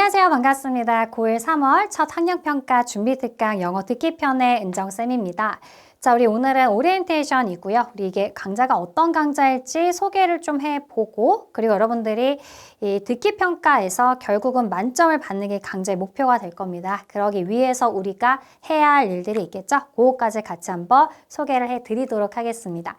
안녕하세요. 반갑습니다. 고1 3월 첫 학력평가 준비특강 영어 듣기편의 은정쌤입니다. 자, 우리 오늘은 오리엔테이션이고요. 우리 이게 강좌가 어떤 강좌일지 소개를 좀 해보고, 그리고 여러분들이 이 듣기평가에서 결국은 만점을 받는 게 강좌의 목표가 될 겁니다. 그러기 위해서 우리가 해야 할 일들이 있겠죠? 그거까지 같이 한번 소개를 해드리도록 하겠습니다.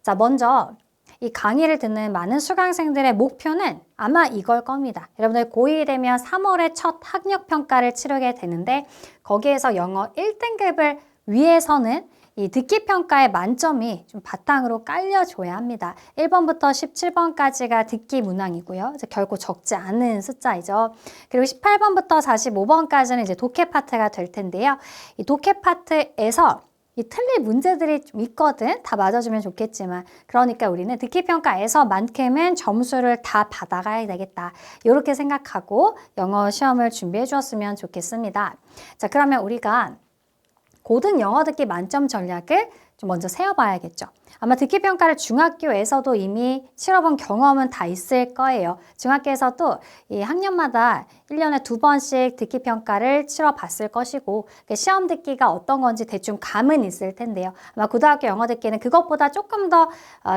자, 먼저 이 강의를 듣는 많은 수강생들의 목표는 아마 이걸 겁니다. 여러분들 고1이 되면 3월에 첫 학력평가를 치르게 되는데 거기에서 영어 1등급을 위해서는 이 듣기평가의 만점이 좀 바탕으로 깔려줘야 합니다. 1번부터 17번까지가 듣기 문항이고요. 이제 결코 적지 않은 숫자이죠. 그리고 18번부터 45번까지는 이제 독해 파트가 될 텐데요. 이 독해 파트에서 이 틀릴 문제들이 좀 있거든. 다 맞아주면 좋겠지만 그러니까 우리는 듣기평가에서만큼은 점수를 다 받아가야 되겠다. 이렇게 생각하고 영어 시험을 준비해 주었으면 좋겠습니다. 자, 그러면 우리가 고등 영어 듣기 만점 전략을 좀 먼저 세워봐야겠죠. 아마 듣기평가를 중학교에서도 이미 치러본 경험은 다 있을 거예요. 중학교에서도 이 학년마다 1년에 2번씩 듣기평가를 치러봤을 것이고 시험 듣기가 어떤 건지 대충 감은 있을 텐데요. 아마 고등학교 영어 듣기는 그것보다 조금 더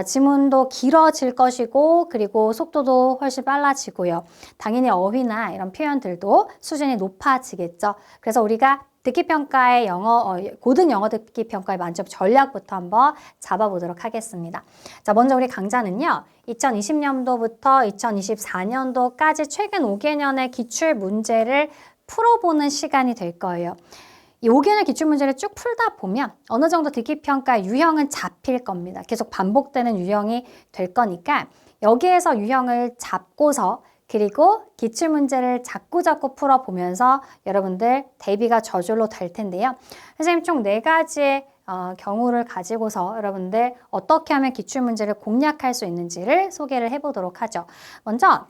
지문도 길어질 것이고 그리고 속도도 훨씬 빨라지고요. 당연히 어휘나 이런 표현들도 수준이 높아지겠죠. 그래서 우리가 듣기평가의 고등 영어 듣기평가의 만점 전략부터 한번 잡아보도록 하겠습니다. 자, 먼저 우리 강좌는요, 2020년도부터 2024년도까지 최근 5개년의 기출 문제를 풀어보는 시간이 될 거예요. 이 5개년 기출 문제를 쭉 풀다 보면 어느 정도 듣기평가 유형은 잡힐 겁니다. 계속 반복되는 유형이 될 거니까 여기에서 유형을 잡고서 그리고 기출문제를 자꾸자꾸 풀어보면서 여러분들 대비가 저절로 될 텐데요. 선생님 총 4가지의 경우를 가지고서 여러분들 어떻게 하면 기출문제를 공략할 수 있는지를 소개를 해보도록 하죠. 먼저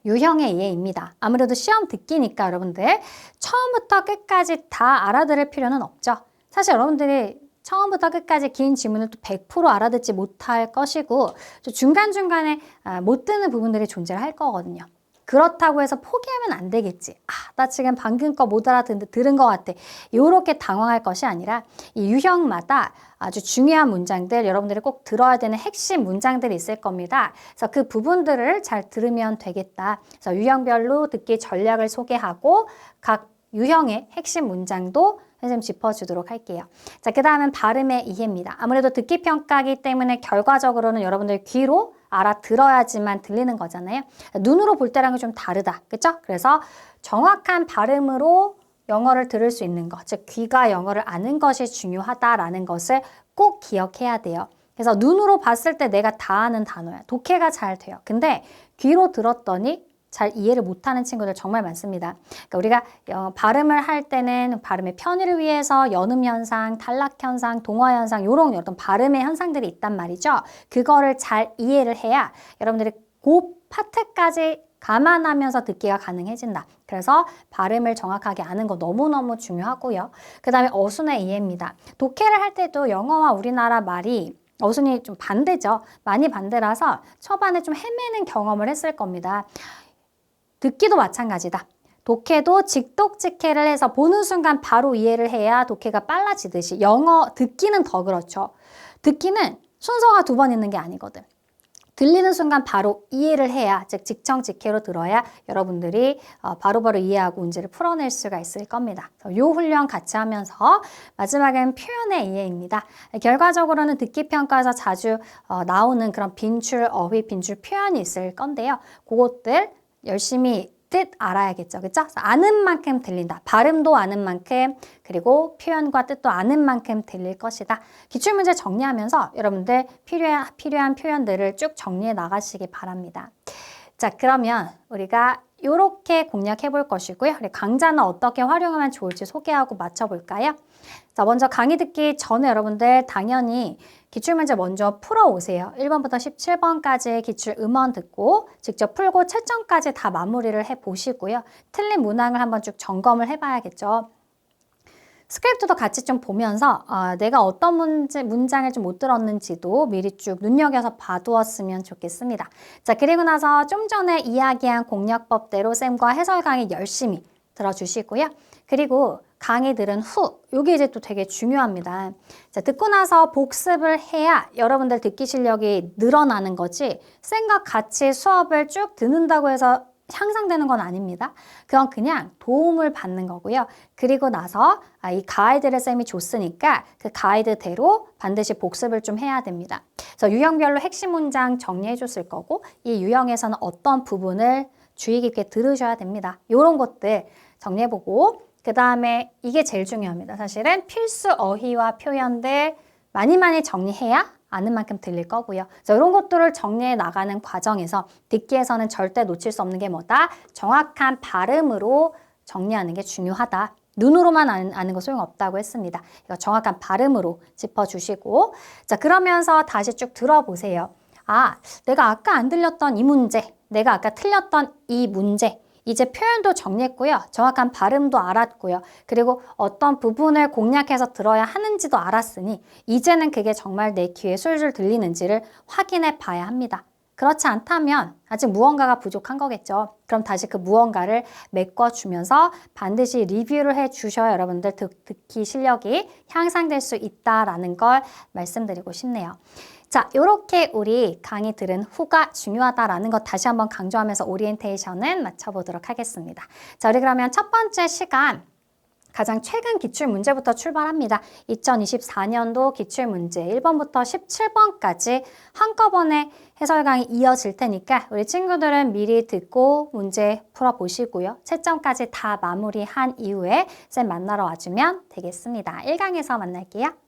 유형의 이해입니다. 아무래도 시험 듣기니까 여러분들 처음부터 끝까지 다 알아들을 필요는 없죠. 사실 여러분들이 처음부터 끝까지 긴 지문을 또 100% 알아듣지 못할 것이고 중간중간에 못 듣는 부분들이 존재할 거거든요. 그렇다고 해서 포기하면 안 되겠지. 나 지금 방금 거 못 알아듣는데 들은 것 같아. 이렇게 당황할 것이 아니라 이 유형마다 아주 중요한 문장들, 여러분들이 꼭 들어야 되는 핵심 문장들이 있을 겁니다. 그래서 그 부분들을 잘 들으면 되겠다. 그래서 유형별로 듣기 전략을 소개하고 각 유형의 핵심 문장도 선생님 짚어주도록 할게요. 자, 그 다음은 발음의 이해입니다. 아무래도 듣기평가이기 때문에 결과적으로는 여러분들 귀로 알아들어야지만 들리는 거잖아요. 눈으로 볼 때랑은 좀 다르다. 그쵸? 그래서 정확한 발음으로 영어를 들을 수 있는 것, 즉 귀가 영어를 아는 것이 중요하다라는 것을 꼭 기억해야 돼요. 그래서 눈으로 봤을 때 내가 다 아는 단어야. 독해가 잘 돼요. 근데 귀로 들었더니 잘 이해를 못하는 친구들 정말 많습니다. 그러니까 우리가 발음을 할 때는 발음의 편의를 위해서 연음현상, 탈락현상, 동화현상 이런 어떤 발음의 현상들이 있단 말이죠. 그거를 잘 이해를 해야 여러분들이 그 파트까지 감안하면서 듣기가 가능해진다. 그래서 발음을 정확하게 아는 거 너무너무 중요하고요. 그 다음에 어순의 이해입니다. 독해를 할 때도 영어와 우리나라 말이 어순이 좀 반대죠. 많이 반대라서 초반에 좀 헤매는 경험을 했을 겁니다. 듣기도 마찬가지다. 독해도 직독직해를 해서 보는 순간 바로 이해를 해야 독해가 빨라지듯이 영어 듣기는 더 그렇죠. 듣기는 순서가 2번 있는 게 아니거든. 들리는 순간 바로 이해를 해야, 즉 직청직해로 들어야 여러분들이 바로바로 이해하고 문제를 풀어낼 수가 있을 겁니다. 이 훈련 같이 하면서 마지막엔 표현의 이해입니다. 결과적으로는 듣기평가에서 자주 나오는 그런 빈줄, 어휘, 빈줄 표현이 있을 건데요. 그것들 열심히 뜻 알아야겠죠. 그쵸? 아는 만큼 들린다. 발음도 아는 만큼 그리고 표현과 뜻도 아는 만큼 들릴 것이다. 기출문제 정리하면서 여러분들 필요한 표현들을 쭉 정리해 나가시기 바랍니다. 자, 그러면 우리가 이렇게 공략해 볼 것이고요. 우리 강좌는 어떻게 활용하면 좋을지 소개하고 맞춰볼까요? 자, 먼저 강의 듣기 전에 여러분들 당연히 기출문제 먼저 풀어오세요. 1번부터 17번까지 기출 음원 듣고 직접 풀고 채점까지 다 마무리를 해보시고요. 틀린 문항을 한번 쭉 점검을 해봐야겠죠. 스크립트도 같이 좀 보면서 내가 어떤 문장을 좀 못 들었는지도 미리 쭉 눈여겨서 봐두었으면 좋겠습니다. 자, 그리고 나서 좀 전에 이야기한 공략법대로 쌤과 해설 강의 열심히 들어주시고요. 그리고 강의 들은 후, 이게 이제 또 되게 중요합니다. 자, 듣고 나서 복습을 해야 여러분들 듣기 실력이 늘어나는 거지 쌤과 같이 수업을 쭉 듣는다고 해서 향상되는 건 아닙니다. 그건 그냥 도움을 받는 거고요. 그리고 나서 이 가이드를 쌤이 줬으니까 그 가이드대로 반드시 복습을 좀 해야 됩니다. 그래서 유형별로 핵심 문장 정리해 줬을 거고 이 유형에서는 어떤 부분을 주의 깊게 들으셔야 됩니다. 이런 것들 정리해보고 그 다음에 이게 제일 중요합니다. 사실은 필수 어휘와 표현들 많이 정리해야 아는 만큼 들릴 거고요. 그래서 이런 것들을 정리해 나가는 과정에서 듣기에서는 절대 놓칠 수 없는 게 뭐다? 정확한 발음으로 정리하는 게 중요하다. 눈으로만 아는 거 소용없다고 했습니다. 이거 정확한 발음으로 짚어주시고 자 그러면서 다시 쭉 들어보세요. 내가 아까 안 들렸던 이 문제, 내가 아까 틀렸던 이 문제 이제 표현도 정리했고요. 정확한 발음도 알았고요. 그리고 어떤 부분을 공략해서 들어야 하는지도 알았으니 이제는 그게 정말 내 귀에 술술 들리는지를 확인해 봐야 합니다. 그렇지 않다면 아직 무언가가 부족한 거겠죠. 그럼 다시 그 무언가를 메꿔주면서 반드시 리뷰를 해주셔야 여러분들 듣기 실력이 향상될 수 있다라는 걸 말씀드리고 싶네요. 자, 이렇게 우리 강의 들은 후가 중요하다라는 것 다시 한번 강조하면서 오리엔테이션은 마쳐보도록 하겠습니다. 자, 우리 그러면 첫 번째 시간 가장 최근 기출문제부터 출발합니다. 2024년도 기출문제 1번부터 17번까지 한꺼번에 해설 강의 이어질 테니까 우리 친구들은 미리 듣고 문제 풀어보시고요. 채점까지 다 마무리한 이후에 쌤 만나러 와주면 되겠습니다. 1강에서 만날게요.